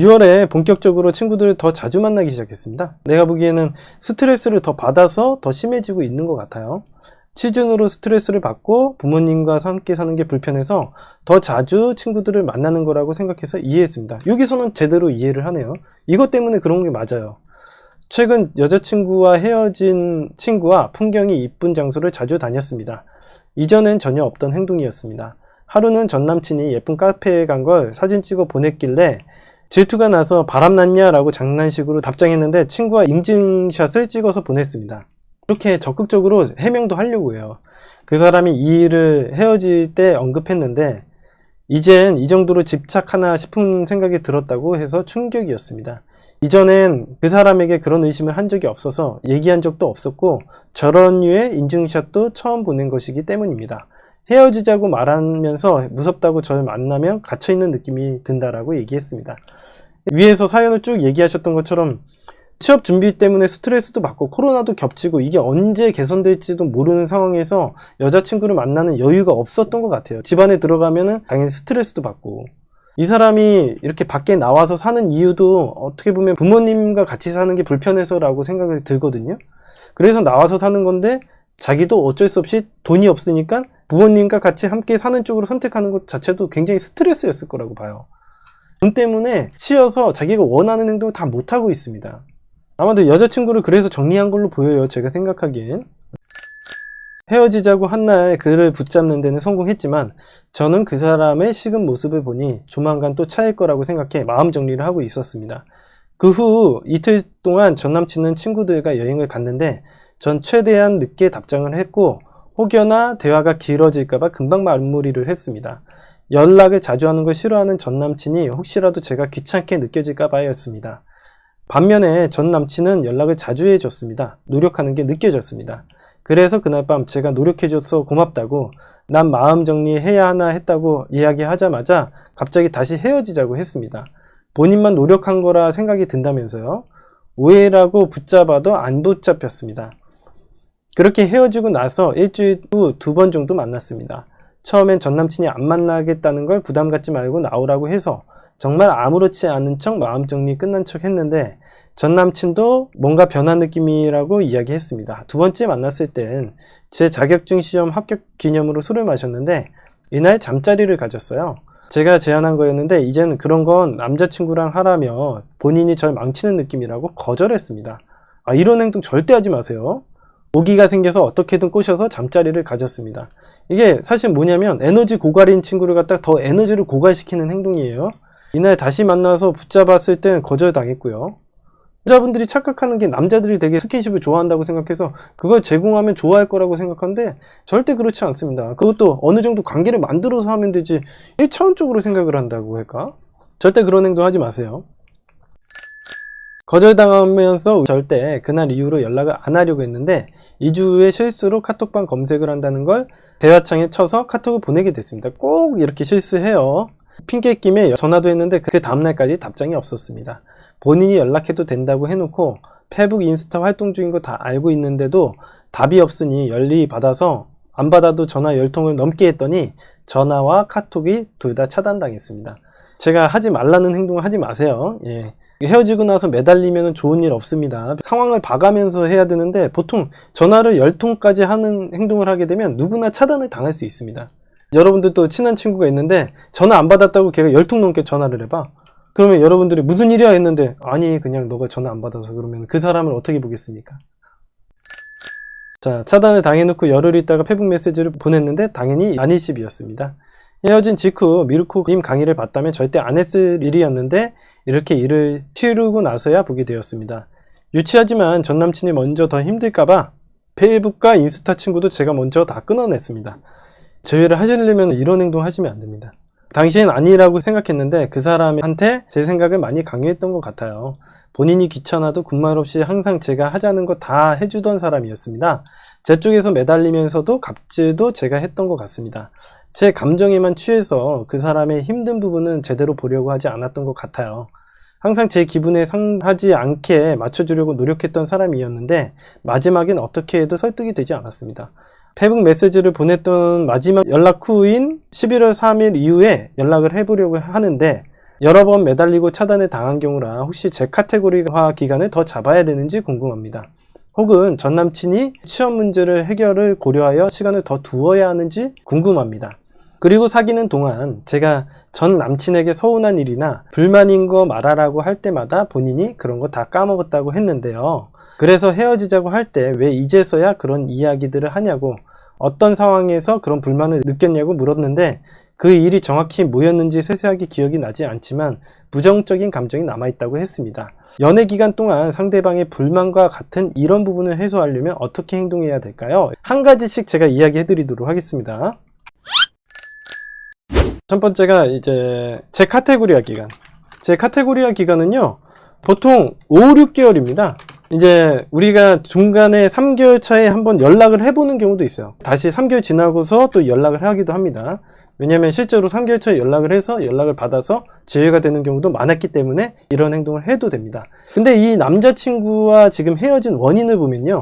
6월에 본격적으로 친구들을 더 자주 만나기 시작했습니다. 내가 보기에는 스트레스를 더 받아서 더 심해지고 있는 것 같아요. 시즌으로 스트레스를 받고 부모님과 함께 사는 게 불편해서 더 자주 친구들을 만나는 거라고 생각해서 이해했습니다. 여기서는 제대로 이해를 하네요. 이것 때문에 그런 게 맞아요. 최근 여자친구와 헤어진 친구와 풍경이 이쁜 장소를 자주 다녔습니다. 이전엔 전혀 없던 행동이었습니다. 하루는 전 남친이 예쁜 카페에 간 걸 사진 찍어 보냈길래 질투가 나서 바람났냐 라고 장난식으로 답장했는데 친구와 인증샷을 찍어서 보냈습니다. 이렇게 적극적으로 해명도 하려고 해요. 그 사람이 이 일을 헤어질 때 언급했는데 이젠 이 정도로 집착하나 싶은 생각이 들었다고 해서 충격이었습니다. 이전엔 그 사람에게 그런 의심을 한 적이 없어서 얘기한 적도 없었고 저런 류의 인증샷도 처음 보낸 것이기 때문입니다. 헤어지자고 말하면서 무섭다고 저를 만나면 갇혀있는 느낌이 든다라고 얘기했습니다. 위에서 사연을 쭉 얘기하셨던 것처럼 취업 준비 때문에 스트레스도 받고 코로나도 겹치고 이게 언제 개선될지도 모르는 상황에서 여자친구를 만나는 여유가 없었던 것 같아요. 집안에 들어가면은 당연히 스트레스도 받고 이 사람이 이렇게 밖에 나와서 사는 이유도 어떻게 보면 부모님과 같이 사는 게 불편해서라고 생각이 들거든요. 그래서 나와서 사는 건데 자기도 어쩔 수 없이 돈이 없으니까 부모님과 같이 함께 사는 쪽으로 선택하는 것 자체도 굉장히 스트레스였을 거라고 봐요. 돈 때문에 치여서 자기가 원하는 행동을 다 못하고 있습니다. 아마도 여자친구를 그래서 정리한 걸로 보여요. 제가 생각하기엔. 헤어지자고 한 날 그를 붙잡는 데는 성공했지만 저는 그 사람의 식은 모습을 보니 조만간 또 차일 거라고 생각해 마음 정리를 하고 있었습니다. 그 후 이틀 동안 전 남친은 친구들과 여행을 갔는데 전 최대한 늦게 답장을 했고 혹여나 대화가 길어질까봐 금방 마무리를 했습니다. 연락을 자주 하는 걸 싫어하는 전 남친이 혹시라도 제가 귀찮게 느껴질까봐였습니다. 반면에 전 남친은 연락을 자주 해줬습니다. 노력하는 게 느껴졌습니다. 그래서 그날 밤 제가 노력해줘서 고맙다고 난 마음 정리해야 하나 했다고 이야기하자마자 갑자기 다시 헤어지자고 했습니다. 본인만 노력한 거라 생각이 든다면서요. 오해라고 붙잡아도 안 붙잡혔습니다. 그렇게 헤어지고 나서 일주일 후 2번 정도 만났습니다. 처음엔 전 남친이 안 만나겠다는 걸 부담 갖지 말고 나오라고 해서 정말 아무렇지 않은 척 마음 정리 끝난 척 했는데 전 남친도 뭔가 변한 느낌이라고 이야기했습니다. 2번째 만났을 땐 제 자격증 시험 합격 기념으로 술을 마셨는데 이날 잠자리를 가졌어요. 제가 제안한 거였는데 이제는 그런 건 남자친구랑 하라며 본인이 절 망치는 느낌이라고 거절했습니다. 이런 행동 절대 하지 마세요. 오기가 생겨서 어떻게든 꼬셔서 잠자리를 가졌습니다. 이게 사실 뭐냐면 에너지 고갈인 친구를 갖다가 더 에너지를 고갈시키는 행동이에요. 이날 다시 만나서 붙잡았을 땐 거절당했고요. 여자분들이 착각하는 게 남자들이 되게 스킨십을 좋아한다고 생각해서 그걸 제공하면 좋아할 거라고 생각하는데 절대 그렇지 않습니다. 그것도 어느 정도 관계를 만들어서 하면 되지 1차원적으로 생각을 한다고 할까? 절대 그런 행동 하지 마세요. 거절당하면서 절대 그날 이후로 연락을 안 하려고 했는데 2주 후에 실수로 카톡방 검색을 한다는 걸 대화창에 쳐서 카톡을 보내게 됐습니다. 꼭 이렇게 실수해요. 핑계김에 전화도 했는데 그 다음날까지 답장이 없었습니다. 본인이 연락해도 된다고 해놓고 페북 인스타 활동 중인 거 다 알고 있는데도 답이 없으니 열리 받아서 안 받아도 전화 10통을 넘게 했더니 전화와 카톡이 둘 다 차단당했습니다. 제가 하지 말라는 행동을 하지 마세요. 헤어지고 나서 매달리면 좋은 일 없습니다. 상황을 봐가면서 해야 되는데 보통 전화를 10통까지 하는 행동을 하게 되면 누구나 차단을 당할 수 있습니다. 여러분들도 친한 친구가 있는데 전화 안 받았다고 걔가 10통 넘게 전화를 해봐. 그러면 여러분들이 무슨 일이야 했는데 아니 그냥 너가 전화 안 받아서 그러면 그 사람을 어떻게 보겠습니까? 자, 차단을 당해놓고 열흘 있다가 페북 메시지를 보냈는데 당연히 아니십이었습니다. 헤어진 직후 미르코님 강의를 봤다면 절대 안 했을 일이었는데 이렇게 일을 치르고 나서야 보게 되었습니다. 유치하지만 전 남친이 먼저 더 힘들까봐 페이북과 인스타 친구도 제가 먼저 다 끊어냈습니다. 제외를 하시려면 이런 행동 하시면 안 됩니다. 당시엔 아니라고 생각했는데 그 사람한테 제 생각을 많이 강요했던 것 같아요. 본인이 귀찮아도 군말 없이 항상 제가 하자는 거 다 해주던 사람이었습니다. 제 쪽에서 매달리면서도 갑질도 제가 했던 것 같습니다. 제 감정에만 취해서 그 사람의 힘든 부분은 제대로 보려고 하지 않았던 것 같아요. 항상 제 기분에 상하지 않게 맞춰주려고 노력했던 사람이었는데 마지막엔 어떻게 해도 설득이 되지 않았습니다. 페북 메시지를 보냈던 마지막 연락 후인 11월 3일 이후에 연락을 해보려고 하는데 여러 번 매달리고 차단을 당한 경우라 혹시 제 카테고리화 기간을 더 잡아야 되는지 궁금합니다. 혹은 전 남친이 취업 문제를 해결을 고려하여 시간을 더 두어야 하는지 궁금합니다. 그리고 사귀는 동안 제가 전 남친에게 서운한 일이나 불만인 거 말하라고 할 때마다 본인이 그런 거 다 까먹었다고 했는데요. 그래서 헤어지자고 할 때 왜 이제서야 그런 이야기들을 하냐고, 어떤 상황에서 그런 불만을 느꼈냐고 물었는데 그 일이 정확히 뭐였는지 세세하게 기억이 나지 않지만 부정적인 감정이 남아있다고 했습니다. 연애 기간 동안 상대방의 불만과 같은 이런 부분을 해소하려면 어떻게 행동해야 될까요? 한 가지씩 제가 이야기해 드리도록 하겠습니다. 첫 번째가 이제 제 카테고리화 기간. 제 카테고리화 기간은요, 보통 5, 6개월입니다. 이제 우리가 중간에 3개월 차에 한번 연락을 해보는 경우도 있어요. 다시 3개월 지나고서 또 연락을 하기도 합니다. 왜냐면 실제로 3개월 차에 연락을 해서 연락을 받아서 재회가 되는 경우도 많았기 때문에 이런 행동을 해도 됩니다. 근데 이 남자친구와 지금 헤어진 원인을 보면요,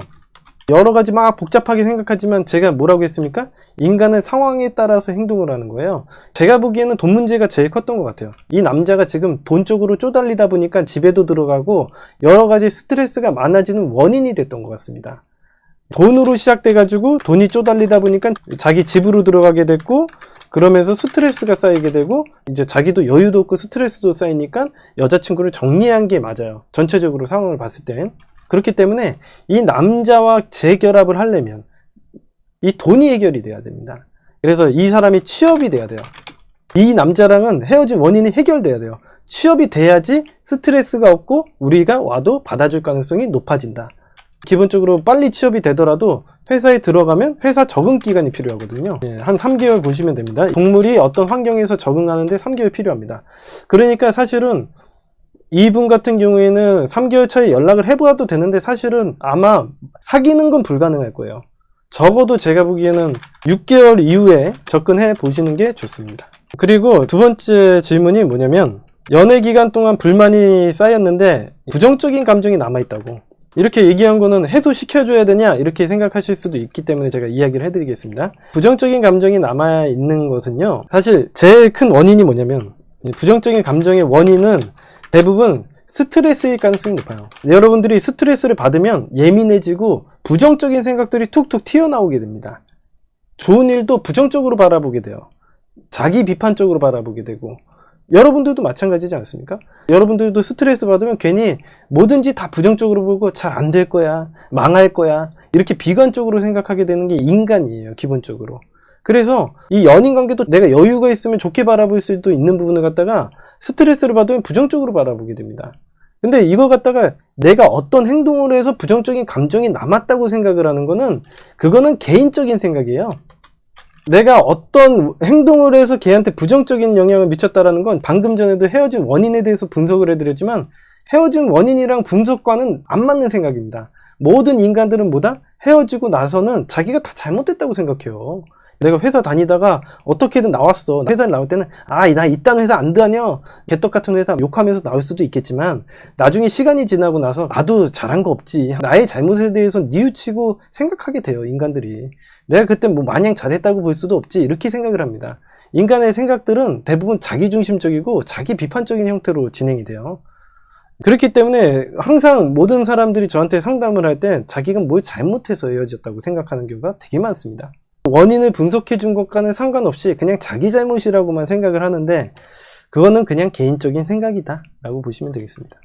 여러 가지 막 복잡하게 생각하지만 제가 뭐라고 했습니까? 인간은 상황에 따라서 행동을 하는 거예요. 제가 보기에는 돈 문제가 제일 컸던 것 같아요. 이 남자가 지금 돈 쪽으로 쪼달리다 보니까 집에도 들어가고 여러 가지 스트레스가 많아지는 원인이 됐던 것 같습니다. 돈으로 시작돼 가지고 돈이 쪼달리다 보니까 자기 집으로 들어가게 됐고, 그러면서 스트레스가 쌓이게 되고, 이제 자기도 여유도 없고 스트레스도 쌓이니까 여자친구를 정리한 게 맞아요. 전체적으로 상황을 봤을 땐. 그렇기 때문에 이 남자와 재결합을 하려면 이 돈이 해결이 돼야 됩니다. 그래서 이 사람이 취업이 돼야 돼요. 이 남자랑은 헤어진 원인이 해결돼야 돼요. 취업이 돼야지 스트레스가 없고 우리가 와도 받아줄 가능성이 높아진다. 기본적으로 빨리 취업이 되더라도 회사에 들어가면 회사 적응 기간이 필요하거든요. 한 3개월 보시면 됩니다. 동물이 어떤 환경에서 적응하는데 3개월 필요합니다. 그러니까 사실은 이분 같은 경우에는 3개월 차에 연락을 해봐도 되는데 사실은 아마 사귀는 건 불가능할 거예요. 적어도 제가 보기에는 6개월 이후에 접근해 보시는 게 좋습니다. 그리고 두 번째 질문이 뭐냐면, 연애 기간 동안 불만이 쌓였는데 부정적인 감정이 남아있다고, 이렇게 얘기한 거는 해소시켜줘야 되냐 이렇게 생각하실 수도 있기 때문에 제가 이야기를 해드리겠습니다. 부정적인 감정이 남아있는 것은요, 사실 제일 큰 원인이 뭐냐면, 부정적인 감정의 원인은 대부분 스트레스일 가능성이 높아요. 여러분들이 스트레스를 받으면 예민해지고 부정적인 생각들이 툭툭 튀어나오게 됩니다. 좋은 일도 부정적으로 바라보게 돼요. 자기 비판적으로 바라보게 되고, 여러분들도 마찬가지지 않습니까? 여러분들도 스트레스 받으면 괜히 뭐든지 다 부정적으로 보고 잘 안 될 거야, 망할 거야, 이렇게 비관적으로 생각하게 되는 게 인간이에요, 기본적으로. 그래서 이 연인 관계도 내가 여유가 있으면 좋게 바라볼 수도 있는 부분을 갖다가 스트레스를 받으면 부정적으로 바라보게 됩니다. 근데 이거 갖다가 내가 어떤 행동을 해서 부정적인 감정이 남았다고 생각을 하는 거는, 그거는 개인적인 생각이에요. 내가 어떤 행동을 해서 걔한테 부정적인 영향을 미쳤다라는 건 방금 전에도 헤어진 원인에 대해서 분석을 해드렸지만, 헤어진 원인이랑 분석과는 안 맞는 생각입니다. 모든 인간들은 뭐다? 헤어지고 나서는 자기가 다 잘못됐다고 생각해요. 내가 회사 다니다가 어떻게든 나왔어. 회사를 나올 때는 나 이딴 회사 안 다녀, 개떡 같은 회사 욕하면서 나올 수도 있겠지만, 나중에 시간이 지나고 나서 나도 잘한 거 없지, 나의 잘못에 대해서 뉘우치고 생각하게 돼요, 인간들이. 내가 그때 뭐 마냥 잘했다고 볼 수도 없지, 이렇게 생각을 합니다. 인간의 생각들은 대부분 자기중심적이고 자기 비판적인 형태로 진행이 돼요. 그렇기 때문에 항상 모든 사람들이 저한테 상담을 할 때 자기가 뭘 잘못해서 헤어졌다고 생각하는 경우가 되게 많습니다. 원인을 분석해 준 것과는 상관없이 그냥 자기 잘못이라고만 생각을 하는데, 그거는 그냥 개인적인 생각이다 라고 보시면 되겠습니다.